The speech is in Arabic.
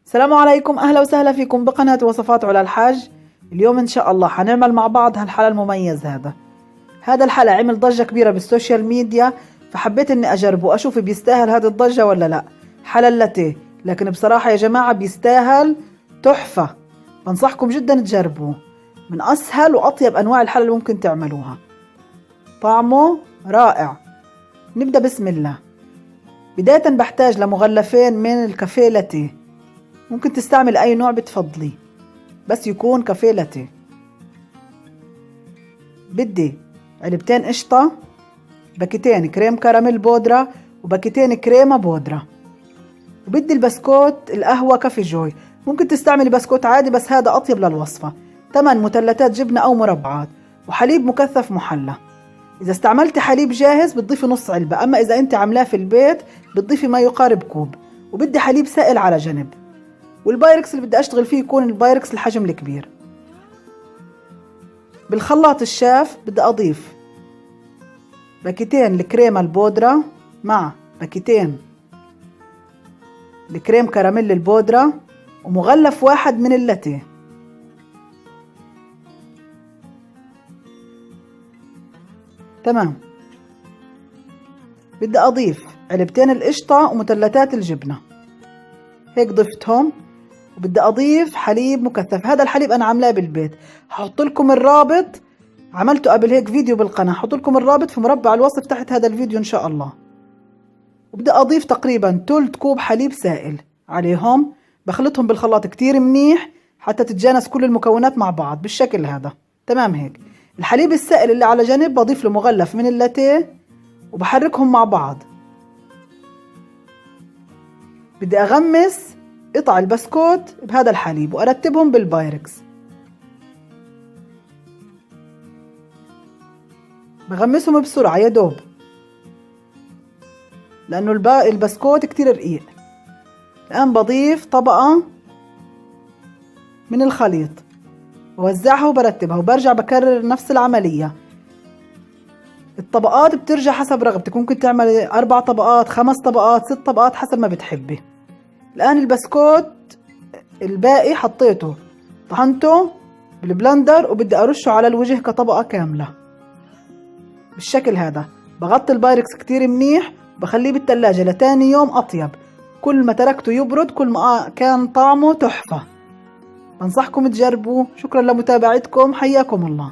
السلام عليكم، أهلا وسهلا فيكم بقناة وصفات علا الحاج. اليوم إن شاء الله حنعمل مع بعض هالحلا المميز. هذا الحلا عمل ضجة كبيرة بالسوشيال ميديا، فحبيت إني أجربه وأشوف بيستاهل هذه الضجة ولا لا. حلا اللاتيه، لكن بصراحة يا جماعة بيستاهل تحفة. بنصحكم جدا تجربوه، من أسهل وأطيب أنواع الحلا اللي ممكن تعملوها، طعمه رائع. نبدأ بسم الله. بداية بحتاج لمغلفين من الكافيه لاتيه، ممكن تستعمل أي نوع بتفضليه بس يكون كافيه لاتيه. بدي علبتين قشطة، باكيتين كريم كراميل بودرة، وباكيتين كريمة بودرة. وبدي البسكوت القهوة كافي جوي، ممكن تستعملي بسكوت عادي بس هذا أطيب للوصفة. 8 مثلثات جبنة أو مربعات، وحليب مكثف محلى. إذا استعملتي حليب جاهز بتضيفي نص علبة، أما إذا أنت عاملاه في البيت بتضيفي ما يقارب كوب. وبدي حليب سائل على جنب، والبايركس اللي بدي أشتغل فيه يكون البايركس الحجم الكبير. بالخلاط الشاف بدي أضيف باكيتين الكريمة البودرة مع باكيتين الكريم كراميل البودرة ومغلف واحد من اللاتيه. تمام. بدي أضيف علبتين القشطة ومثلثات الجبنة، هيك ضفتهم. وبدي أضيف حليب مكثف، هذا الحليب أنا عاملاه بالبيت، هحط لكم الرابط، عملته قبل هيك فيديو بالقناة، هحط لكم الرابط في مربع الوصف تحت هذا الفيديو إن شاء الله. وبدي أضيف تقريبا 3 كوب حليب سائل عليهم، بخلطهم بالخلاط كتير منيح حتى تتجانس كل المكونات مع بعض بالشكل هذا. تمام هيك. الحليب السائل اللي على جنب بضيف له مغلف من اللاتيه وبحركهم مع بعض. بدي أغمس قطع البسكوت بهذا الحليب وأرتبهم بالبايركس. بغمسهم بسرعة يا دوب لأنه البسكوت كتير رقيق. الآن بضيف طبقة من الخليط ووزعها وبرتبها وبرجع بكرر نفس العملية. الطبقات بترجع حسب رغبتك، ممكن تعمل 4 طبقات 5 طبقات 6 طبقات حسب ما بتحبي. الآن البسكوت الباقي حطيته طحنته بالبلندر وبدي أرشه على الوجه كطبقة كاملة بالشكل هذا. بغطي البايركس كتير منيح وبخليه بالثلاجة لتاني يوم أطيب. كل ما تركته يبرد كل ما كان طعمه تحفة. بنصحكم تجربوه. شكرا لمتابعتكم، حياكم الله.